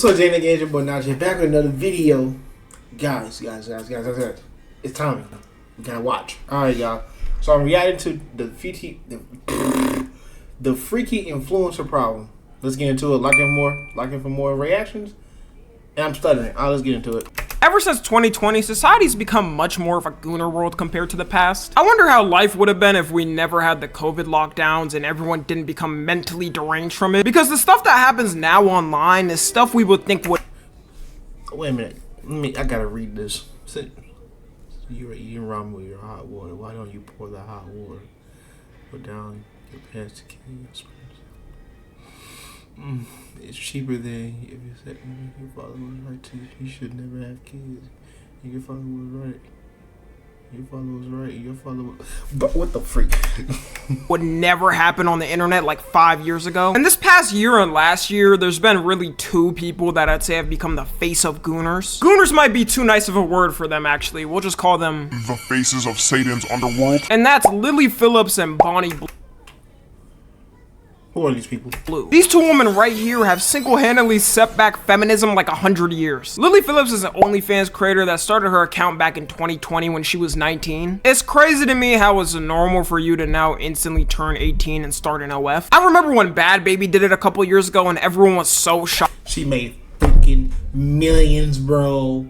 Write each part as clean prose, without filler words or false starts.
So Jane again, your boy Nigel, back with another video. Guys. It's time. We gotta watch. Alright, y'all. So I'm reacting to the freaky influencer problem. Let's get into it. Locking for more reactions. And I'm stuttering. Alright, let's get into it. Ever since 2020, society's become much more of a gooner world compared to the past. I wonder how life would have been if we never had the COVID lockdowns and everyone didn't become mentally deranged from it. Because the stuff that happens now online is stuff we would think would... Wait a minute. I gotta read this. You're eating ramen with your hot water. Why don't you pour the hot water? Put down your pants to kill your sperms. It's cheaper than if you said your father was right too. You should never have kids. And your father was right. Your father was right. Your father was... But what the freak? would never happen on the internet like 5 years ago. And this past year and last year, there's been really two people that I'd say have become the face of gooners. Gooners might be too nice of a word for them, actually. We'll just call them the faces of Satan's underworld. And that's Lily Phillips and Bonnie Blue. Who are these people? These two women right here have single-handedly set back feminism like 100 years. Lily Phillips is an OnlyFans creator that started her account back in 2020 when she was 19. It's crazy to me how it's normal for you to now instantly turn 18 and start an OF. I remember when Bad Baby did it a couple years ago and everyone was so shocked. She made freaking millions, bro.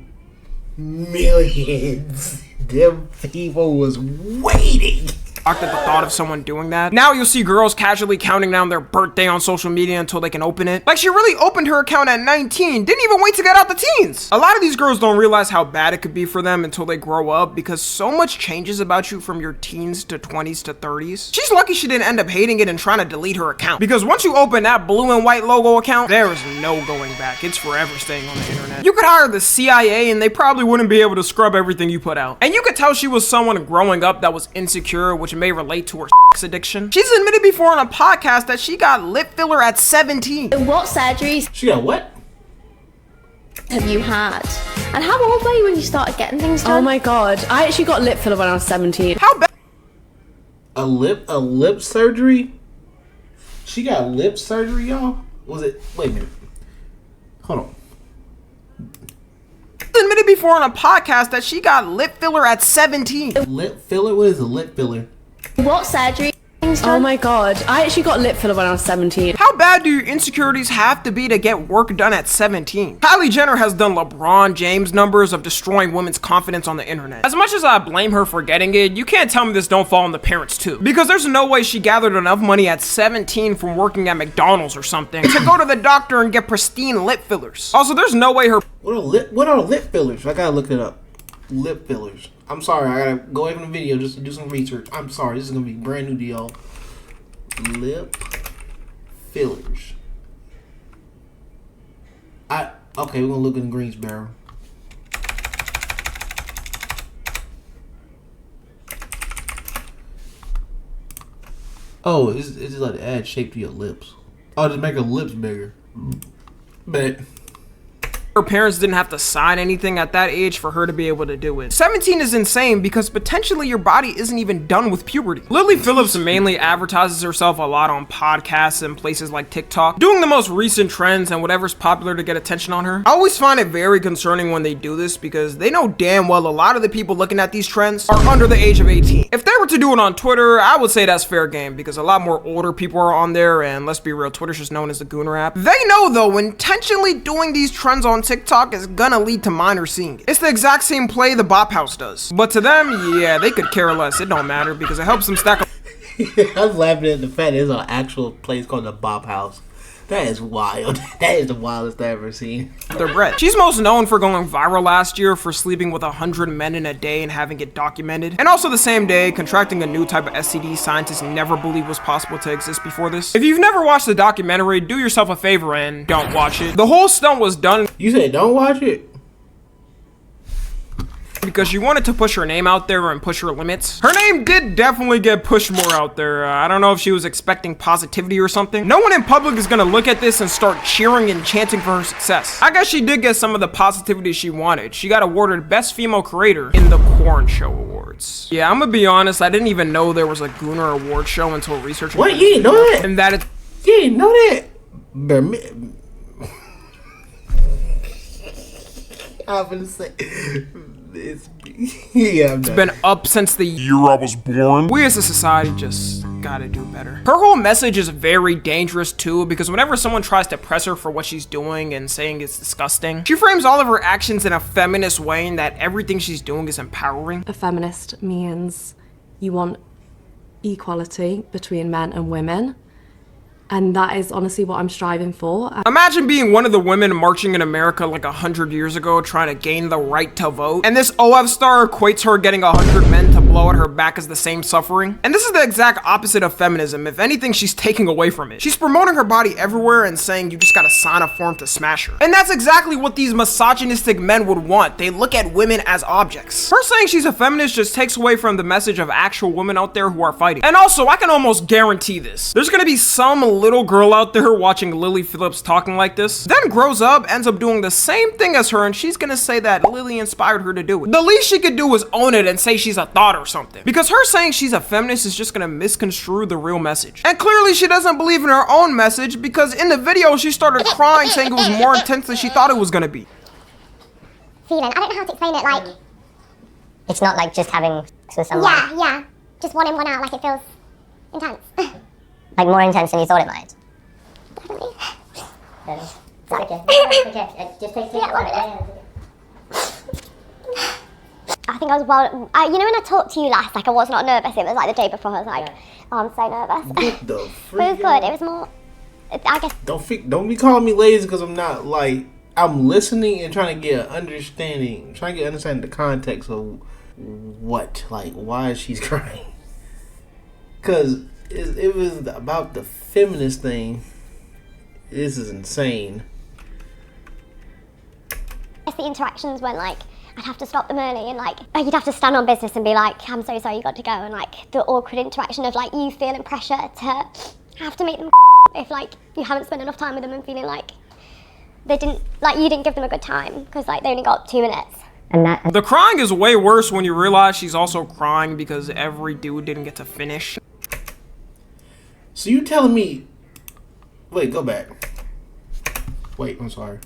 Millions. Them people was waiting At the thought of someone doing that. Now you'll see girls casually counting down their birthday on social media until they can open it. Like she really opened her account at 19, didn't even wait to get out the teens. A lot of these girls don't realize how bad it could be for them until they grow up because so much changes about you from your teens to 20s to 30s. She's lucky she didn't end up hating it and trying to delete her account. Because once you open that blue and white logo account, there is no going back. It's forever staying on the internet. You could hire the CIA and they probably wouldn't be able to scrub everything you put out. And you could tell she was someone growing up that was insecure, which may relate to her sex addiction. She's admitted before on a podcast that she got lip filler at 17. What surgeries She got what? have you had? And how old were you when you started getting things done? Oh my god, I actually got lip filler when I was 17. How bad? A lip surgery? She got lip surgery, y'all? Was it? Wait a minute. Hold on. Admitted before on a podcast that she got lip filler at 17. Lip filler? What is a lip filler? What surgery things Oh done? my god, I actually got lip filler when I was 17. How bad do your insecurities have to be to get work done at 17? Kylie Jenner has done LeBron James numbers of destroying women's confidence on the internet. As much as I blame her for getting it, you can't tell me this don't fall on the parents too. Because there's no way she gathered enough money at 17 from working at McDonald's or something to go to the doctor and get pristine lip fillers. Also, there's no way her... What are lip fillers? I gotta look it up. Lip fillers. I'm sorry, I gotta go away from the video just to do some research. I'm sorry, this is gonna be brand new to y'all. Lip fillers. Okay, we're gonna look in Greensboro. Oh, it's just like to add shape to your lips. Oh, just make your lips bigger. But Her parents didn't have to sign anything at that age for her to be able to do it. 17 is insane because potentially your body isn't even done with puberty. Lily Phillips mainly advertises herself a lot on podcasts and places like TikTok, doing the most recent trends and whatever's popular to get attention on her. I always find it very concerning when they do this because they know damn well a lot of the people looking at these trends are under the age of 18. If they were to do it on Twitter, I would say that's fair game because a lot more older people are on there, and let's be real, Twitter's just known as the Gooner app. They know though, intentionally doing these trends on TikTok is gonna lead to minors seeing it. It's the exact same play the Bop House does. But to them, yeah, they could care less. It don't matter because it helps them stack up. I was laughing at the fact there's an actual place called the Bop House. That is wild. That is the wildest I've ever seen. Their bread. She's most known for going viral last year for sleeping with 100 men in a day and having it documented. And also the same day, contracting a new type of STD scientists never believed was possible to exist before this. If you've never watched the documentary, do yourself a favor and don't watch it. The whole stunt was done... You said don't watch it? because she wanted to push her name out there and push her limits. Her name did definitely get pushed more out there. I don't know if she was expecting positivity or something. No one in public is gonna look at this and start cheering and chanting for her success. I guess she did get some of the positivity she wanted. She got awarded Best Female Creator in the Corn Show Awards. Yeah, I'm gonna be honest, I didn't even know there was a Gooner Award show until researching. What? You didn't know that? And that it's... You didn't know that? I'm gonna say it's yeah. It's been up since the Year I was born. We as a society just gotta do better. Her whole message is very dangerous too, because whenever someone tries to press her for what she's doing and saying it's disgusting, she frames all of her actions in a feminist way, and that everything she's doing is empowering. A feminist means you want equality between men and women. And that is honestly what I'm striving for. Imagine being one of the women marching in America like 100 years ago trying to gain the right to vote, and this OF star equates her getting 100 men to blow at her back as the same suffering. And this is the exact opposite of feminism. If anything, she's taking away from it. She's promoting her body everywhere and saying you just gotta sign a form to smash her. And that's exactly what these misogynistic men would want. They look at women as objects. Her saying she's a feminist just takes away from the message of actual women out there who are fighting. And also, I can almost guarantee this. There's gonna be some little girl out there watching Lily Phillips talking like this, then grows up, ends up doing the same thing as her, and she's gonna say that Lily inspired her to do it. The least she could do is own it and say she's a thought or something, because her saying she's a feminist is just gonna misconstrue the real message. And clearly she doesn't believe in her own message, because in the video she started crying saying it was more intense than she thought it was gonna be. Feeling, I don't know how to explain it, like... It's not like just having sex with someone. Yeah. Just one in, one out, like it feels intense. Like more intense than you thought it might. Definitely. It's okay. Just take it. I think I was you know when I talked to you last, like I was not nervous, it was like the day before, I was like, oh, I'm so nervous. What the But it freak? was good, it was more, I guess. Don't be calling me lazy because I'm not. Like, I'm listening and trying to get an understanding, the context of what, like, why she's crying. Because it was about the feminist thing. This is insane. I guess the interactions when, like, I'd have to stop them early and, like, you'd have to stand on business and be like, I'm so sorry, you got to go. And, like, the awkward interaction of, like, you feeling pressure to have to make them if, like, you haven't spent enough time with them and feeling like they didn't, like, you didn't give them a good time because, like, they only got 2 minutes. And The crying is way worse when you realize she's also crying because every dude didn't get to finish. So you telling me... Wait, go back. Wait, I'm sorry.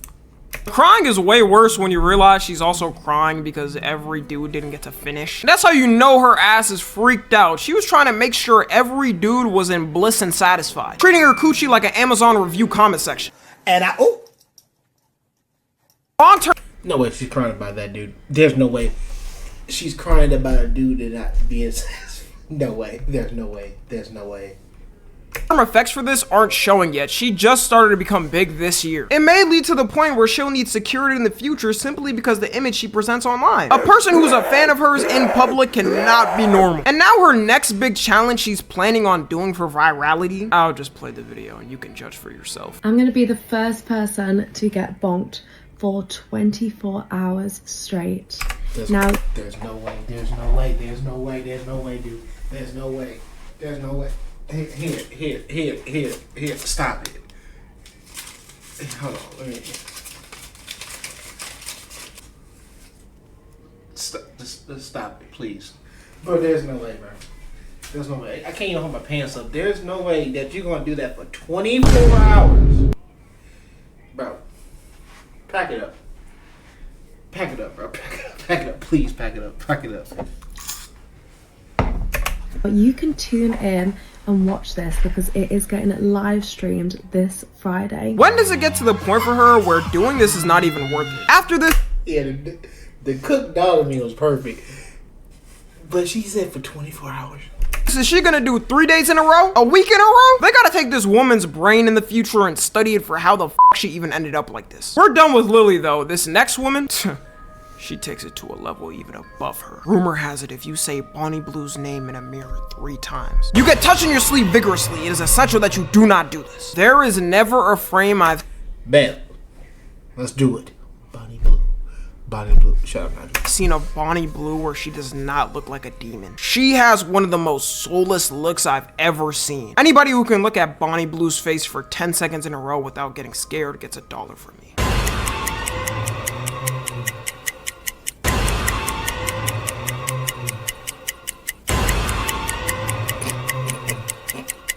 Crying is way worse when you realize she's also crying because every dude didn't get to finish. That's how you know her ass is freaked out. She was trying to make sure every dude was in bliss and satisfied, treating her coochie like an Amazon review comment section. And Long term. No way she's crying about that dude. There's no way. She's crying about a dude that not being satisfied. No way. There's no way. There's no way. Effects for this aren't showing yet. She just started to become big this year. It may lead to the point where she'll need security in the future simply because the image she presents online. A person who's a fan of hers in public cannot be normal. And now her next big challenge she's planning on doing for virality, I'll just play the video and you can judge for yourself. I'm gonna be the first person to get bonked for 24 hours straight. There's no way. There's no way, dude. There's no way. There's no way. There's no way. Here. Stop it. Hold on. Let me. Stop it, please. Bro, there's no way, bro. There's no way. I can't even hold my pants up. There's no way that you're gonna do that for 24 hours. Bro. Pack it up. Pack it up, bro. Pack it up. Please pack it up. Pack it up. You can tune in and watch this because it is getting live streamed this Friday. When does it get to the point for her where doing this is not even worth it? After this, Yeah, the cooked dog meal was perfect. But she said for 24 hours. is she gonna do 3 days in a row? A week in a row? They gotta take this woman's brain in the future and study it for how the f she even ended up like this. We're done with Lily though. This next woman, she takes it to a level even above her. Rumor has it if you say Bonnie Blue's name in a mirror 3 times, you get touched in your sleep vigorously. It is essential that you do not do this. There is never a frame I've Bet. Let's do it. Bonnie Blue. Bonnie Blue. Shut up, Nigel. seen of Bonnie Blue where she does not look like a demon. She has one of the most soulless looks I've ever seen. Anybody who can look at Bonnie Blue's face for 10 seconds in a row without getting scared gets $1 from me.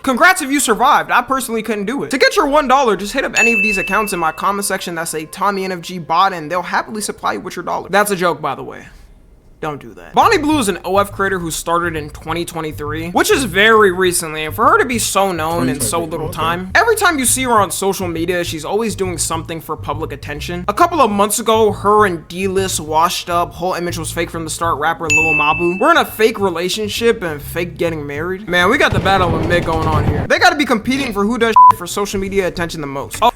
Congrats if you survived. I personally couldn't do it. To get your $1, just hit up any of these accounts in my comment section that say Tommy NFG bot and they'll happily supply you with your dollar. That's a joke, by the way. Don't do that. Bonnie Blue is an OF creator who started in 2023, which is very recently, and for her to be so known in so little time, every time you see her on social media, she's always doing something for public attention. A couple of months ago, her and D-list washed up, whole image was fake from the start, rapper Lil Mabu were in a fake relationship and fake getting married. Man, we got the battle of mid going on here. They gotta be competing for who does for social media attention the most. Oh.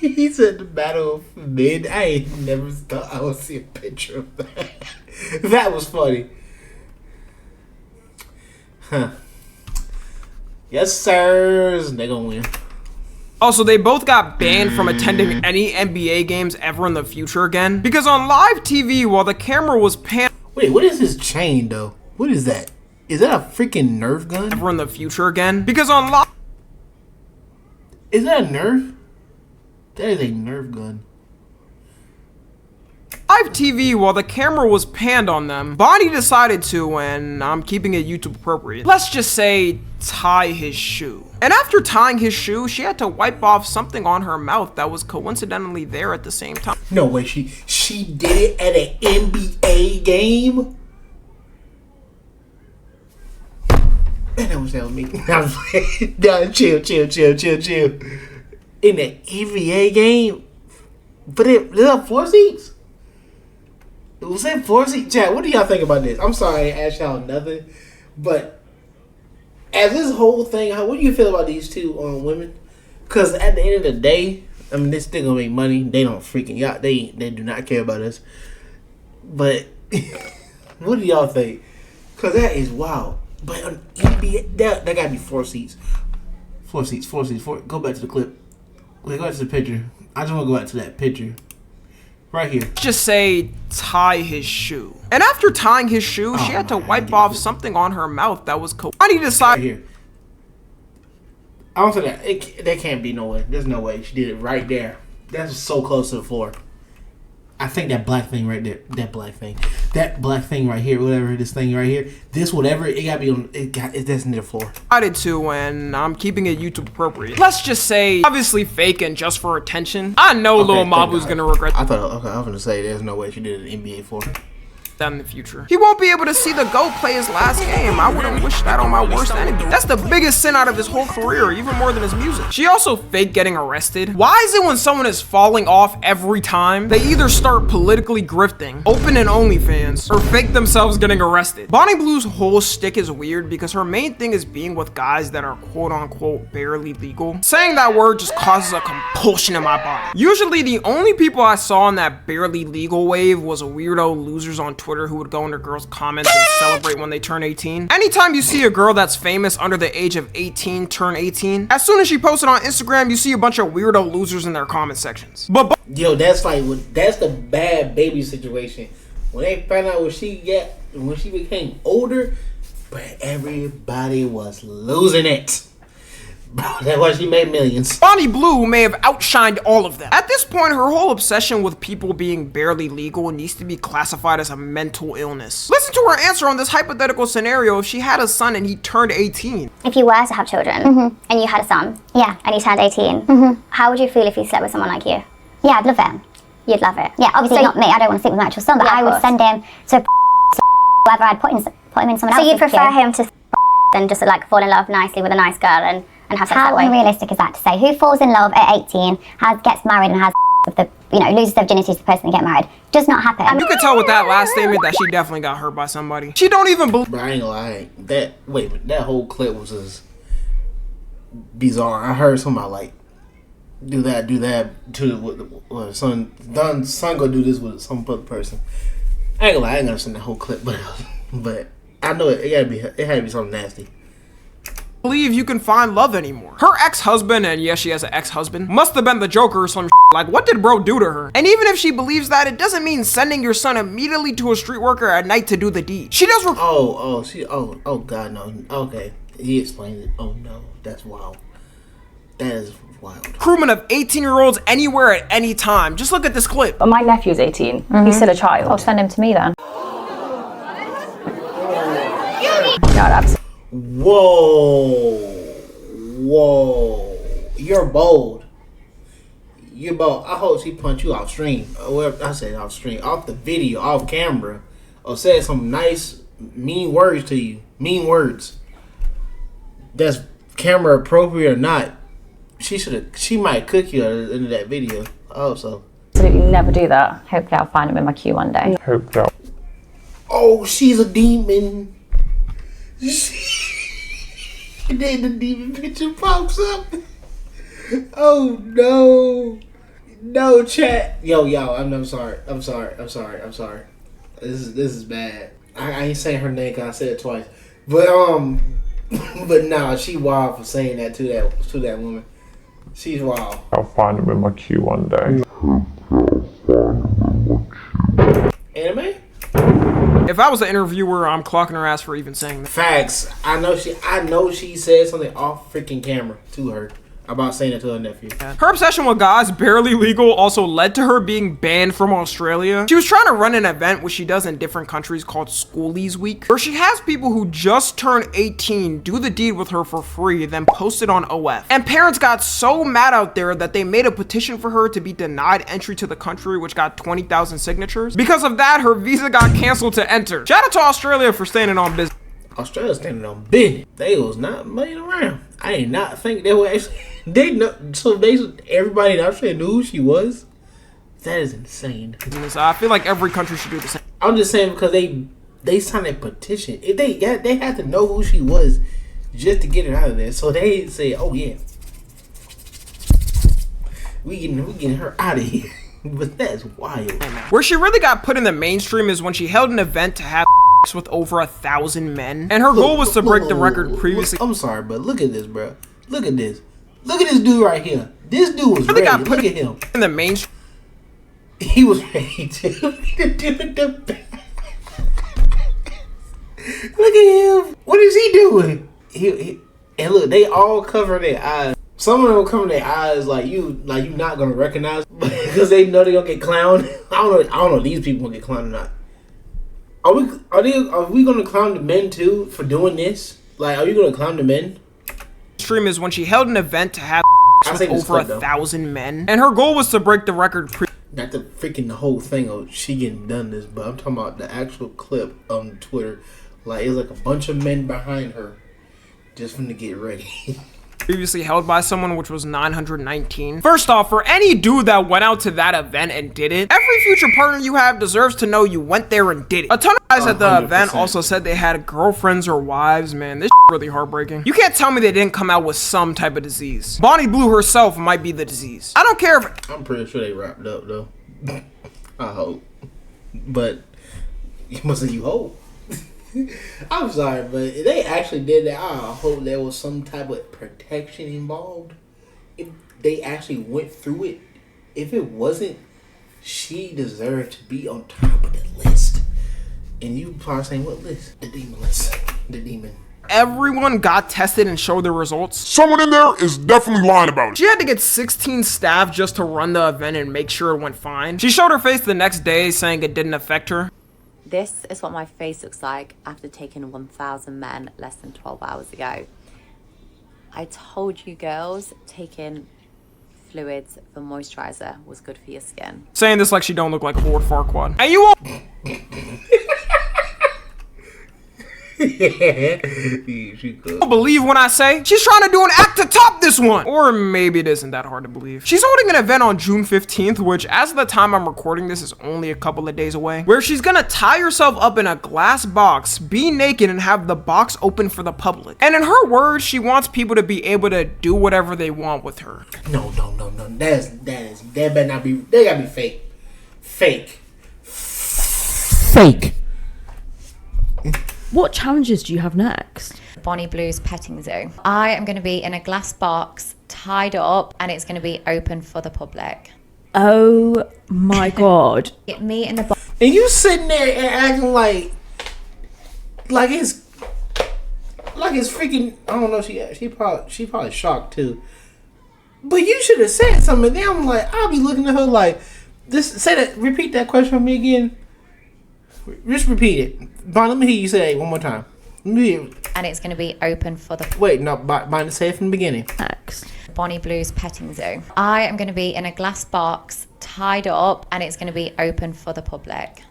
He said the battle of mid. I ain't never thought I would see a picture of that. That was funny. Huh. Yes, sirs. They gonna win. Also, they both got banned from attending any NBA games ever in the future again. Because on live TV, while the camera was pan- Wait, what is his chain, though? What is that? Is that a freaking Nerf gun? Ever in the future again. Because on live- Is that a Nerf? That is a Nerf gun. Live TV, while the camera was panned on them, Bonnie decided to, and I'm keeping it YouTube appropriate, let's just say, tie his shoe. And after tying his shoe, she had to wipe off something on her mouth that was coincidentally there at the same time. No way, she did it at an NBA game? Man, that was me. I was like, nah, chill. In the NBA game? But it have 4 seats? Was it 4 seats? Chat, what do y'all think about this? I'm sorry I asked y'all nothing, but as this whole thing, what do you feel about these two women? Because at the end of the day, I mean, they're still gonna make money. They don't freaking y'all. They do not care about us. But what do y'all think? Because that is wild. But on NBA, that gotta be 4 seats. 4 seats. Go back to the clip. Wait, go back to the picture. I just want to go back to that picture. Right here. Just say, tie his shoe. And after tying his shoe, she had to wipe off something on her mouth that was Bonnie decided. Right here. I don't think that can't be no way. There's no way. She did it right there. That's so close to the floor. I think that black thing right there. That black thing right here. Whatever this thing right here. This whatever. It gotta be on. That's near the floor. Decided to, and I'm keeping it YouTube appropriate. Let's just say, obviously fake and just for attention. I know Lil Mabu's gonna regret. I thought. Okay, I was gonna say there's no way she did an NBA floor. That in the future. He won't be able to see the GOAT play his last game. I wouldn't wish that on my worst enemy. That's the biggest sin out of his whole career, even more than his music. She also faked getting arrested. Why is it when someone is falling off every time, they either start politically grifting, open an OnlyFans, or fake themselves getting arrested? Bonnie Blue's whole shtick is weird because her main thing is being with guys that are quote unquote barely legal. Saying that word just causes a compulsion in my body. Usually the only people I saw in that barely legal wave was weirdo losers on Twitter who would go into girls' comments and celebrate when they turn 18. Anytime you see a girl that's famous under the age of 18 turn 18, as soon as she posted on Instagram, you see a bunch of weirdo losers in their comment sections. But yo, that's the bad baby situation. When they found out when she became older, but everybody was losing it. Bro, that's why she made millions. Bonnie Blue may have outshined all of them. At this point, her whole obsession with people being barely legal needs to be classified as a mental illness. Listen to her answer on this hypothetical scenario if she had a son and he turned 18. If you were to have children and you had a son, and he turned 18, how would you feel if he slept with someone like you? Yeah, I'd love it. You'd love it. Yeah, obviously not me. I don't want to sleep with my actual son, but I would send him to whoever I'd put him in someone else. So you'd prefer him to than just like fall in love nicely with a nice girl and have sex that way? How unrealistic is that to say? Who falls in love at 18, gets married and has with the, loses their virginity to the person they get married? Does not happen. You could tell with that last statement that she definitely got hurt by somebody. She don't even believe. But I ain't gonna lie. That whole clip was just bizarre. I heard somebody like do that to what son go do this with some other person. I ain't gonna lie. I ain't gonna send that whole clip, but I know it had to be something nasty. Believe you can find love anymore. Her ex-husband, and yes, she has an ex-husband, must have been the Joker or some like, what did bro do to her? And even if she believes that, it doesn't mean sending your son immediately to a street worker at night to do the deed. She does oh god, no. Okay, he explained it. Oh no, that's wild. That is wild. Crewmen of 18-year-olds anywhere at any time. Just look at this clip. But my nephew's 18. He's still a child. I'll send him to me then. No, absolutely. Whoa. You're bold. You're bold. I hope she punched you off stream. I said off stream. Off the video, off camera. Or said some nice, mean words to you. Mean words. That's camera appropriate or not. She might cook you at the end of that video. I hope so. Absolutely never do that. Hopefully I'll find him in my queue one day. Oh, she's a demon. Then the demon picture pops up. Oh no. No, chat. Yo, I'm sorry. This is bad. I ain't saying her name because I said it twice. But but nah, she wild for saying that to that woman. She's wild. I'll find him in my queue one day. Anime? If I was the interviewer, I'm clocking her ass for even saying that. Facts. I know she said something off freaking camera to her about saying it to her nephew. Her obsession with guys barely legal also led to her being banned from Australia. She was trying to run an event, which she does in different countries, called Schoolies Week, where she has people who just turned 18 do the deed with her for free, then post it on OF. And parents got so mad out there that they made a petition for her to be denied entry to the country, which got 20,000 signatures. Because of that, her visa got canceled to enter. Shout out to Australia for standing on business. Australia's standing on business. They was not playing around. I did not think they were actually. They know. So everybody in Australia knew who she was. That is insane. I feel like every country should do the same. I'm just saying because they signed a petition. If they had to know who she was just to get her out of there. So they say, "Oh yeah, we getting her out of here." But that's wild. Where she really got put in the mainstream is when she held an event to have with over 1,000 men, and her goal was to break the record previously. I'm sorry, but look at this, bro. Look at this. Look at this dude right here. This dude was ready. Look at him. In the mainstream. He was ready to do the back. Look at him. What is he doing? He and look, they all cover their eyes. Some of them will cover their eyes like you not gonna recognize because they know they're gonna get clowned. I don't know if these people gonna get clowned or not. Are we gonna clown the men too for doing this? Like, are you gonna clown the men? Stream is when she held an event to have with over 1,000 men, and her goal was to break the record. Not the freaking whole thing of she getting done this, but I'm talking about the actual clip on Twitter. Like, it was like a bunch of men behind her, just from to get ready. Previously held by someone, which was 919. First off, for any dude that went out to that event and did it, every future partner you have deserves to know you went there and did it. A ton of guys at the 100%. Event also said they had girlfriends or wives. Man, this is really heartbreaking. You can't tell me they didn't come out with some type of disease. Bonnie Blue herself might be the disease. I don't care if— I'm pretty sure they wrapped up though. I hope. But you must say you hope. I'm sorry, but if they actually did that, I hope there was some type of protection involved. If they actually went through it, if it wasn't, she deserved to be on top of the list. And you probably saying, what list? The demon list. The demon. Everyone got tested and showed their results. Someone in there is definitely lying about it. She had to get 16 staff just to run the event and make sure it went fine. She showed her face the next day saying it didn't affect her. This is what my face looks like after taking 1,000 men less than 12 hours ago. I told you girls, taking fluids for moisturizer was good for your skin. Saying this like she don't look like Lord Farquaad. And you won't believe when I say she's trying to do an act to top this one. Or maybe it isn't that hard to believe. She's holding an event on June 15th, which as of the time I'm recording this is only a couple of days away, where she's gonna tie herself up in a glass box, be naked, and have the box open for the public. And in her words, she wants people to be able to do whatever they want with her. No. That better not be, they gotta be fake. Fake. What challenges do you have next? Bonnie Blue's petting zoo. I am going to be in a glass box, tied up, and it's going to be open for the public. Oh my god. Me in the box. And you sitting there and acting like it's freaking, I don't know, she probably shocked too. But you should have said something. Then I'm like, I'll be looking at her like, repeat that question for me again. Just repeat it. Bon, let me hear you say it one more time. Yeah. And it's going to be open for the... Wait, no, say it from the beginning. Next. Bonnie Blue's petting zoo. I am going to be in a glass box, tied up, and it's going to be open for the public.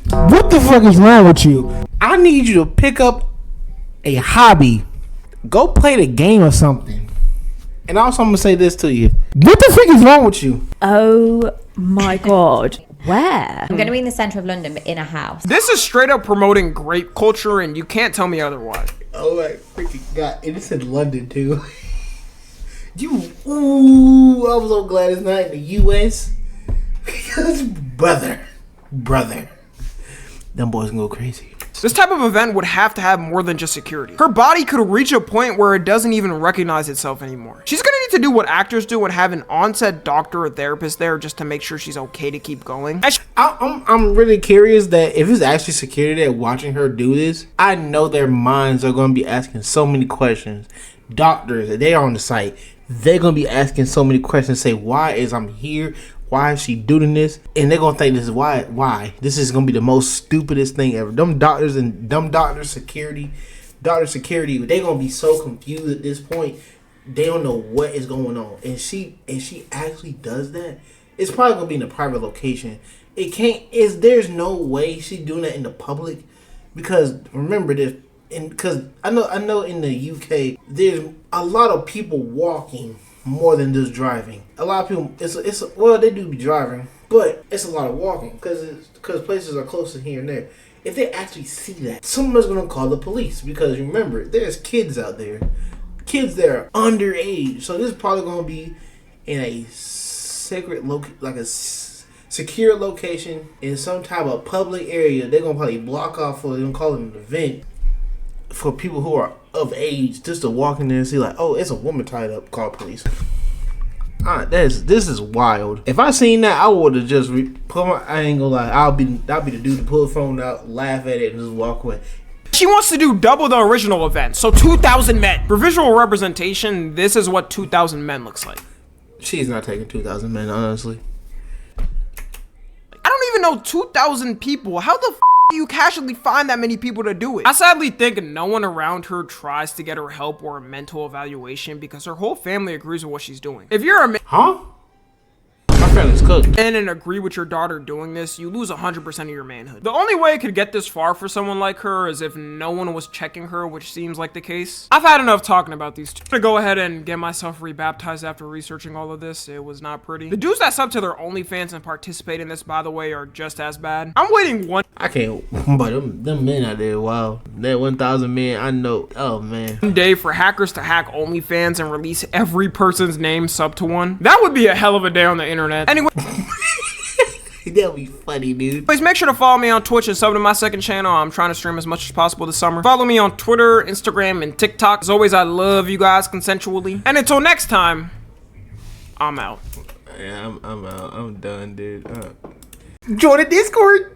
What the fuck is wrong with you? I need you to pick up a hobby. Go play the game or something. And also, I'm gonna say this to you. What the fuck is wrong with you? Oh my god. Where? I'm going to be in the centre of London, but in a house. This is straight up promoting grape culture, and you can't tell me otherwise. Oh my freaking god. And it said London too. Ooh, I'm so glad it's not in the US. Because brother. Them boys can go crazy. This type of event would have to have more than just security. Her body could reach a point where it doesn't even recognize itself anymore. She's gonna need to do what actors do and have an on-set doctor or therapist there just to make sure she's okay to keep going. I'm really curious that if it's actually security there watching her do this, I know their minds are gonna be asking so many questions. Doctors, they're on the site, they're gonna be asking so many questions, say, why is I'm here? Why is she doing this? And they're gonna think this is why. This is gonna be the most stupidest thing ever. Doctor security, they're gonna be so confused at this point. They don't know what is going on. And she actually does that. It's probably gonna be in a private location. There's no way she's doing that in the public. Because remember this, because I know in the UK there's a lot of people walking more than just driving. A lot of people, they do be driving, but it's a lot of walking because places are closer here and there. If they actually see that, someone's gonna call the police because remember, there's kids out there, kids that are underage. So this is probably gonna be in a secure location in some type of public area. They're gonna probably block off, or they're gonna call it an event for people who are of age, just to walk in there and see like, oh, it's a woman tied up, call police. This is wild. If I seen that, I would have just I ain't gonna lie, I'll be the dude to pull the phone out, laugh at it, and just walk away. She wants to do double the original event, so 2,000 men. For visual representation, this is what 2,000 men looks like. She's not taking 2,000 men, honestly. I don't even know 2,000 people. How the do you casually find that many people to do it? I sadly think no one around her tries to get her help or a mental evaluation because her whole family agrees with what she's doing. If you're a and agree with your daughter doing this, you lose 100% of your manhood. The only way it could get this far for someone like her is if no one was checking her, which seems like the case. I've had enough talking about these two. I'm gonna go ahead and get myself rebaptized after researching all of this. It was not pretty. The dudes that sub to their OnlyFans and participate in this, by the way, are just as bad. I'm waiting I can't, but them men out there, wow. That 1,000 men, I know, oh man. One day for hackers to hack OnlyFans and release every person's name sub to one. That would be a hell of a day on the internet. Anyway. That'd be funny, dude. Please make sure to follow me on Twitch and sub to my second channel. I'm trying to stream as much as possible this summer. Follow me on Twitter, Instagram, and TikTok. As always, I love you guys consensually. And until next time, I'm out. Yeah, I'm out. I'm done, dude. Join the Discord.